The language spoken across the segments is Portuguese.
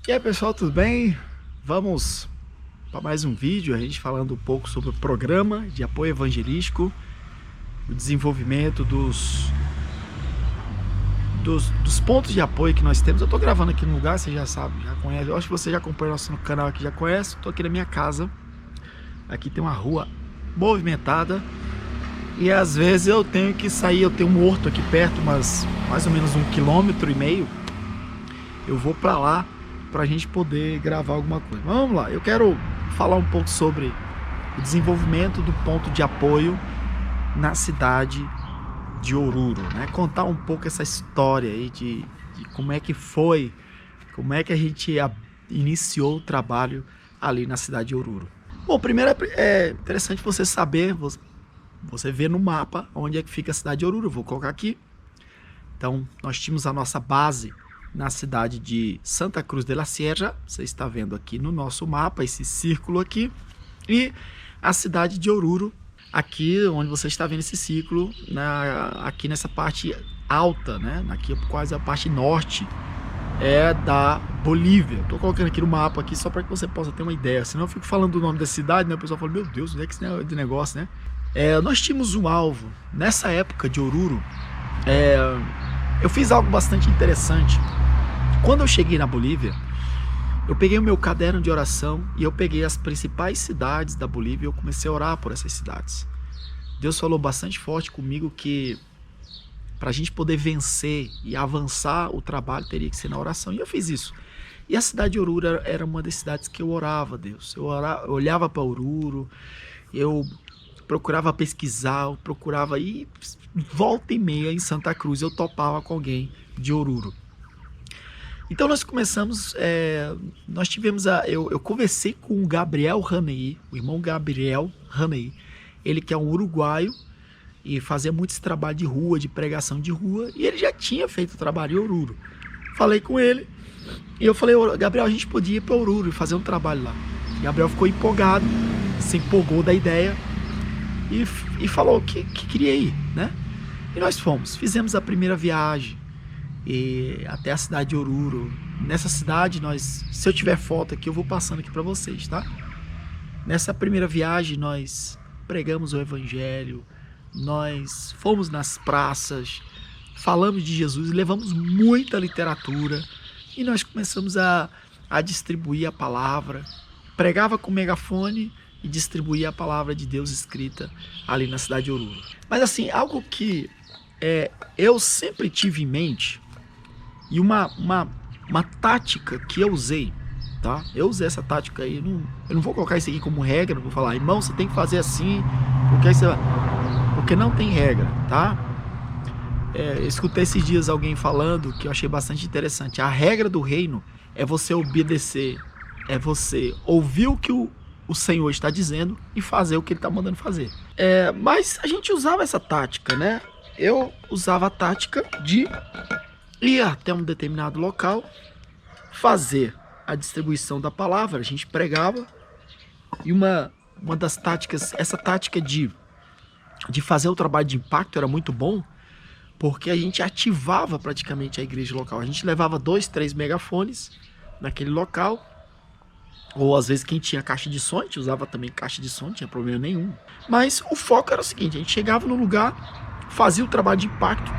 E aí pessoal, tudo bem? Vamos para mais um vídeo, a gente falando um pouco sobre o programa de apoio evangelístico, o desenvolvimento dos pontos de apoio que nós temos. Eu estou gravando aqui no lugar, você já sabe, já conhece, eu acho que você já acompanha nosso canal aqui, já conhece. Estou aqui na minha casa, aqui tem uma rua movimentada e às vezes eu tenho que sair, eu tenho um horto aqui perto, mas mais ou menos 1,5 km, eu vou para lá para a gente poder gravar alguma coisa. Vamos lá, eu quero falar um pouco sobre o desenvolvimento do ponto de apoio na cidade de Oruro, né? Contar um pouco essa história aí de como é que foi, como é que a gente iniciou o trabalho ali na cidade de Oruro. Bom, primeiro é interessante você saber, você vê no mapa onde é que fica a cidade de Oruro. Eu vou colocar aqui. Então, nós tínhamos a nossa base na cidade de Santa Cruz de la Sierra, você está vendo aqui no nosso mapa, esse círculo aqui, e a cidade de Oruro, aqui onde você está vendo esse círculo, aqui nessa parte alta, né? Aqui quase a parte norte da Bolívia. Estou colocando aqui no mapa aqui só para que você possa ter uma ideia, senão eu fico falando do nome da cidade, né? O pessoal fala, meu Deus, onde é que esse negócio, né? Nós tínhamos um alvo, nessa época de Oruro, eu fiz algo bastante interessante. Quando eu cheguei na Bolívia, eu peguei o meu caderno de oração e eu peguei as principais cidades da Bolívia e eu comecei a orar por essas cidades. Deus falou bastante forte comigo que para a gente poder vencer e avançar o trabalho teria que ser na oração. E eu fiz isso. E a cidade de Oruro era uma das cidades que eu orava a Deus. Eu olhava para Oruro, eu procurava pesquisar, eu procurava ir volta e meia em Santa Cruz, eu topava com alguém de Oruro. Então nós começamos, nós tivemos, eu conversei com o Gabriel Ranei, o irmão Gabriel Ranei, ele que é um uruguaio e fazia muito esse trabalho de rua, de pregação de rua, e ele já tinha feito o trabalho em Oruro. Falei com ele e eu falei, Gabriel, a gente podia ir para Oruro e fazer um trabalho lá. O Gabriel ficou empolgado, se empolgou da ideia e falou que queria ir, né? E nós fomos, fizemos a primeira viagem até a cidade de Oruro. Nessa cidade, se eu tiver foto aqui, eu vou passando aqui para vocês, tá? Nessa primeira viagem, nós pregamos o evangelho, nós fomos nas praças, falamos de Jesus, levamos muita literatura e nós começamos a distribuir a palavra. Pregava com megafone e distribuía a palavra de Deus escrita ali na cidade de Oruro. Mas assim, algo que eu sempre tive em mente e uma tática que eu usei, tá? Eu usei essa tática aí, eu não vou colocar isso aqui como regra, não vou falar, irmão, você tem que fazer assim, porque não tem regra, tá? Eu escutei esses dias alguém falando que eu achei bastante interessante. A regra do reino é você obedecer, é você ouvir o que o Senhor está dizendo e fazer o que ele está mandando fazer. Mas a gente usava essa tática, né? Eu usava a tática de ir até um determinado local, fazer a distribuição da palavra, a gente pregava, e uma das táticas, essa tática de fazer o trabalho de impacto era muito bom, porque a gente ativava praticamente a igreja local. A gente levava 2, 3 megafones naquele local, ou às vezes quem tinha caixa de som, a gente usava também caixa de som, não tinha problema nenhum. Mas o foco era o seguinte, a gente chegava no lugar, fazia o trabalho de impacto,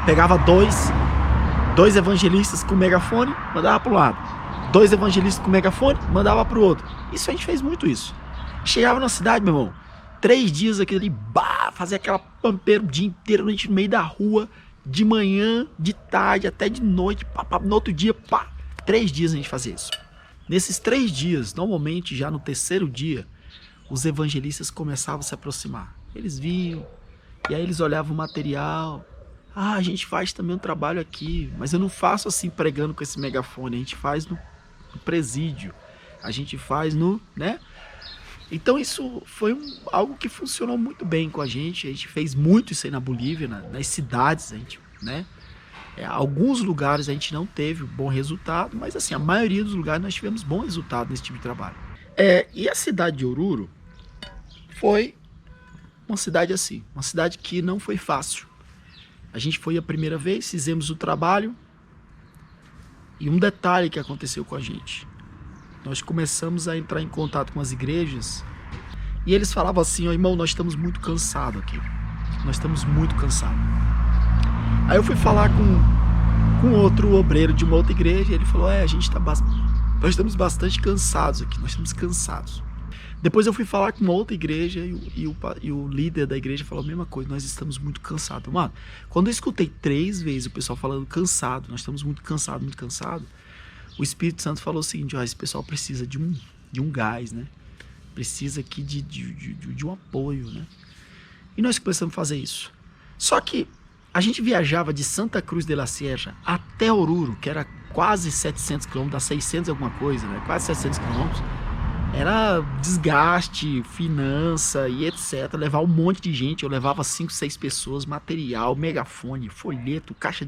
pegava dois evangelistas com megafone, mandava para um lado. 2 evangelistas com megafone, mandava para o outro. Isso a gente fez muito isso. Chegava na cidade, meu irmão, 3 dias aqui ali, fazia aquela pampeira o dia inteiro, no meio da rua, de manhã, de tarde, até de noite, no outro dia, 3 dias a gente fazia isso. Nesses 3 dias, normalmente já no terceiro dia, os evangelistas começavam a se aproximar. Eles vinham, e aí eles olhavam o material. A gente faz também um trabalho aqui, mas eu não faço assim pregando com esse megafone, a gente faz no presídio, a gente faz né? Então isso foi algo que funcionou muito bem com a gente fez muito isso aí na Bolívia, nas cidades, né? Alguns lugares a gente não teve bom resultado, mas assim, a maioria dos lugares nós tivemos bom resultado nesse tipo de trabalho. E a cidade de Oruro foi uma cidade assim, uma cidade que não foi fácil. A gente foi a primeira vez, fizemos o trabalho E um detalhe que aconteceu com a gente. Nós começamos a entrar em contato com as igrejas e eles falavam assim, ó, irmão, nós estamos muito cansados aqui. Nós estamos muito cansados. Aí eu fui falar com outro obreiro de uma outra igreja e ele falou, nós estamos bastante cansados aqui, nós estamos cansados. Depois eu fui falar com uma outra igreja e o líder da igreja falou a mesma coisa, nós estamos muito cansados. Mano, quando eu escutei 3 vezes o pessoal falando cansado, nós estamos muito cansados, o Espírito Santo falou o seguinte, ó, esse pessoal precisa de um gás, né? Precisa aqui de um apoio, né? E nós começamos a fazer isso. Só que a gente viajava de Santa Cruz de la Sierra até Oruro, que era quase 700 km, dá 600 alguma coisa, né? Quase 700 km. Era desgaste, finança e etc. Levar um monte de gente. Eu levava 5, 6 pessoas, material, megafone, folheto, caixa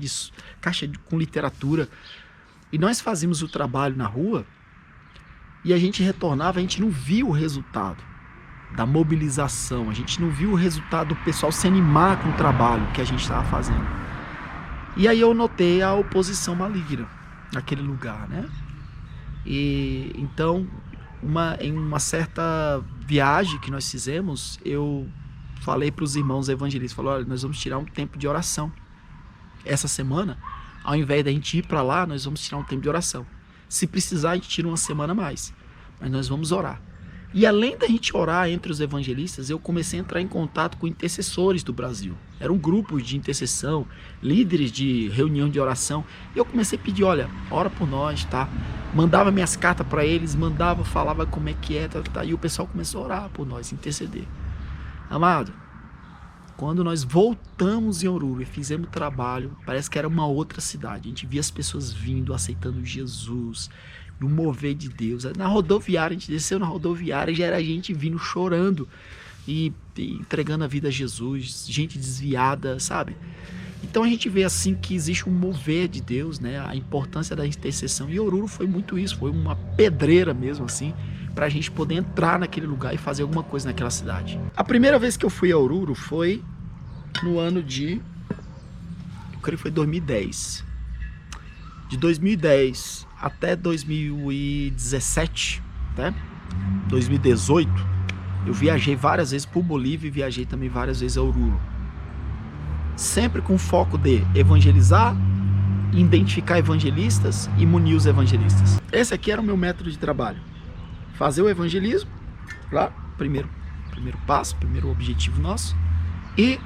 com literatura. E nós fazíamos o trabalho na rua e a gente retornava, a gente não via o resultado da mobilização. A gente não viu o resultado do pessoal se animar com o trabalho que a gente estava fazendo. E aí eu notei a oposição maligna naquele lugar, né? E então, em uma certa viagem que nós fizemos, eu falei para os irmãos evangelistas, falei, olha, nós vamos tirar um tempo de oração. Essa semana, ao invés da gente ir para lá, nós vamos tirar um tempo de oração. Se precisar, a gente tira uma semana a mais. Mas nós vamos orar. E além da gente orar entre os evangelistas, eu comecei a entrar em contato com intercessores do Brasil. Eram grupos de intercessão, líderes de reunião de oração. E eu comecei a pedir, olha, ora por nós, tá? Mandava minhas cartas para eles, falava como é que é, tá. E o pessoal começou a orar por nós, interceder. Amado, quando nós voltamos em Oruro e fizemos o trabalho, parece que era uma outra cidade. A gente via as pessoas vindo, aceitando Jesus, no mover de Deus. Na rodoviária, a gente desceu na rodoviária e já era gente vindo chorando e entregando a vida a Jesus, gente desviada, sabe? Então a gente vê assim que existe um mover de Deus, né? A importância da intercessão. E Oruro foi muito isso, foi uma pedreira mesmo assim, pra gente poder entrar naquele lugar e fazer alguma coisa naquela cidade. A primeira vez que eu fui a Oruro foi no ano de, eu creio que foi 2010. De 2010 até 2017, né? 2018, eu viajei várias vezes por Bolívia e viajei também várias vezes a Oruro. Sempre com foco de evangelizar, identificar evangelistas e munir os evangelistas. Esse aqui era o meu método de trabalho. Fazer o evangelismo, lá, primeiro passo, primeiro objetivo nosso, e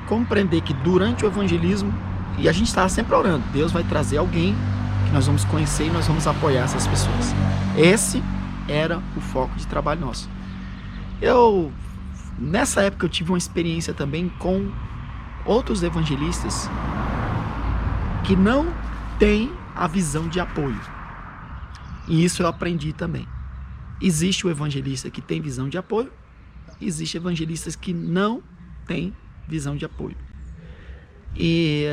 compreender que durante o evangelismo, e a gente estava sempre orando, Deus vai trazer alguém que nós vamos conhecer e nós vamos apoiar essas pessoas. Esse era o foco de trabalho nosso. Nessa época eu tive uma experiência também com outros evangelistas que não têm a visão de apoio. E isso eu aprendi também. Existe o evangelista que tem visão de apoio, existe evangelistas que não têm visão de apoio. E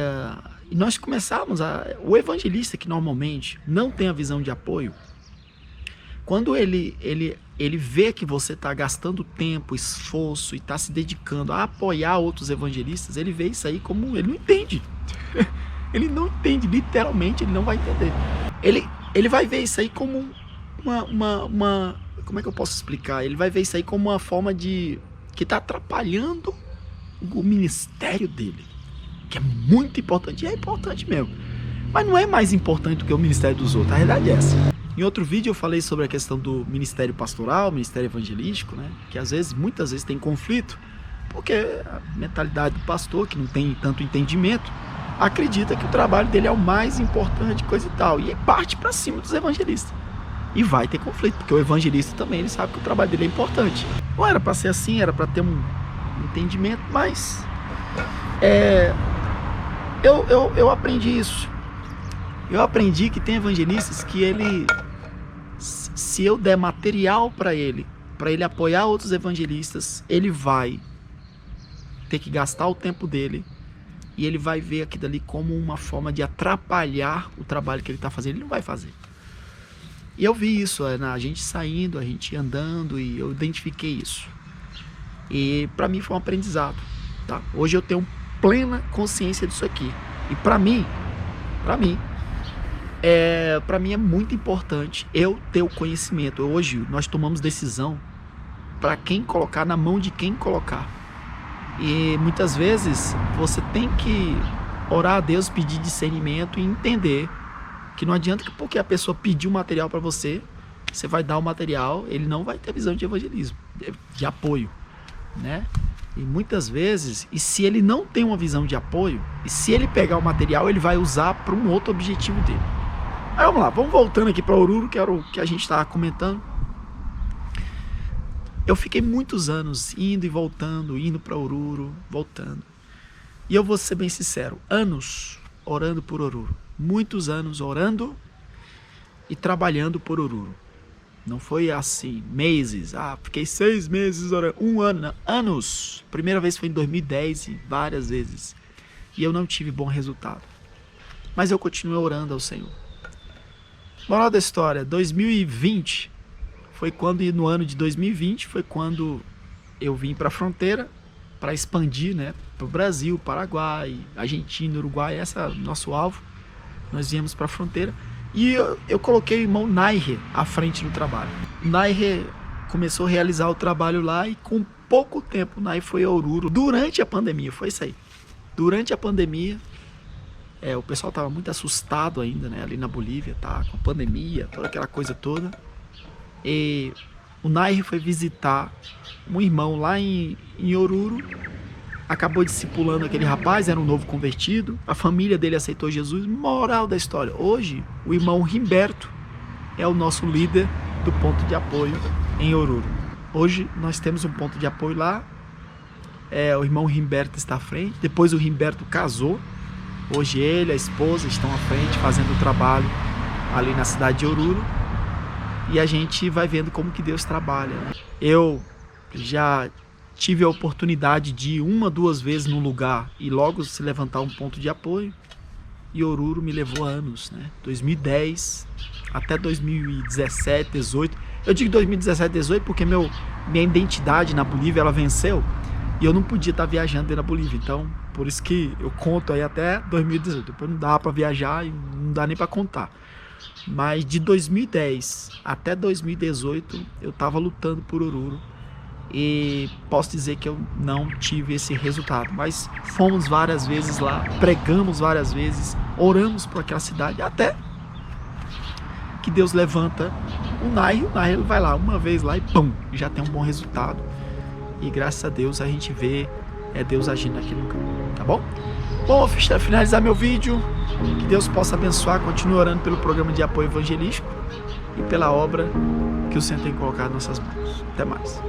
nós começamos o evangelista que normalmente não tem a visão de apoio, quando ele vê que você está gastando tempo, esforço e está se dedicando a apoiar outros evangelistas, ele vê isso aí como, ele não entende. Ele não entende, literalmente ele não vai entender. Ele vai ver isso aí como como é que eu posso explicar? Ele vai ver isso aí como uma forma que está atrapalhando o ministério dele, que é muito importante, e é importante mesmo, mas não é mais importante do que o ministério dos outros, a realidade é essa. Em outro vídeo eu falei sobre a questão do ministério pastoral, ministério evangelístico, né? Que muitas vezes tem conflito, porque a mentalidade do pastor, que não tem tanto entendimento, acredita que o trabalho dele é o mais importante, coisa e tal, e parte para cima dos evangelistas. E vai ter conflito, porque o evangelista também, ele sabe que o trabalho dele é importante. Não era para ser assim, era para ter um entendimento, mas eu aprendi isso. Eu aprendi que tem evangelistas que se eu der material para ele apoiar outros evangelistas, ele vai ter que gastar o tempo dele e ele vai ver aquilo ali como uma forma de atrapalhar o trabalho que ele está fazendo. Ele não vai fazer. E eu vi isso, a gente saindo, a gente andando, e eu identifiquei isso. E para mim foi um aprendizado, tá? Hoje eu tenho plena consciência disso aqui. E para mim, Para mim é muito importante eu ter o conhecimento. Hoje nós tomamos decisão para quem colocar, na mão de quem colocar. E muitas vezes você tem que orar a Deus, pedir discernimento e entender que não adianta que porque a pessoa pediu um material para você, você vai dar o material, ele não vai ter visão de evangelismo, de apoio, né? E muitas vezes, e se ele não tem uma visão de apoio, e se ele pegar o material, ele vai usar para um outro objetivo dele. Aí vamos lá, vamos voltando aqui para Oruro, que era o que a gente estava comentando. Eu fiquei muitos anos indo e voltando, indo para Oruro, voltando. E eu vou ser bem sincero, anos orando por Oruro. Muitos anos orando e trabalhando por Oruro. Não foi assim, meses, fiquei 6 meses orando, 1 ano, não, anos. Primeira vez foi em 2010 e várias vezes. E eu não tive bom resultado. Mas eu continuei orando ao Senhor. Moral da história, 2020 foi quando, no ano de 2020, foi quando eu vim para a fronteira, para expandir, né, para o Brasil, Paraguai, Argentina, Uruguai, esse é o nosso alvo. Nós viemos para a fronteira e eu coloquei o irmão Nair à frente do trabalho. O Nair começou a realizar o trabalho lá e com pouco tempo o Nair foi a Oruro. Durante a pandemia, foi isso aí. Durante a pandemia, o pessoal estava muito assustado ainda, né, ali na Bolívia, tá, com a pandemia, toda aquela coisa toda. E o Nair foi visitar um irmão lá em Oruro, acabou discipulando aquele rapaz, era um novo convertido, a família dele aceitou Jesus. Moral da história, hoje o irmão Rimberto é o nosso líder do ponto de apoio em Oruro. Hoje nós temos um ponto de apoio lá, o irmão Rimberto está à frente, depois o Rimberto casou, hoje ele e a esposa estão à frente fazendo o trabalho ali na cidade de Oruro. E a gente vai vendo como que Deus trabalha. Eu já tive a oportunidade de ir 1, 2 vezes num lugar e logo se levantar um ponto de apoio. E Oruro me levou anos, né? 2010 até 2017, 2018. Eu digo 2017, 2018 porque minha identidade na Bolívia ela venceu e eu não podia estar viajando dentro da Bolívia. Então, por isso que eu conto aí até 2018. Depois não dá para viajar e não dá nem para contar. Mas de 2010 até 2018 eu estava lutando por Oruro e posso dizer que eu não tive esse resultado, mas fomos várias vezes lá, pregamos várias vezes, oramos por aquela cidade, até que Deus levanta o Nair vai lá uma vez lá e pum, já tem um bom resultado. E graças a Deus a gente vê Deus agindo aqui no campo, tá bom? Bom, vou finalizar meu vídeo. Que Deus possa abençoar, continue orando pelo programa de apoio evangelístico e pela obra que o Senhor tem colocado em nossas mãos. Até mais.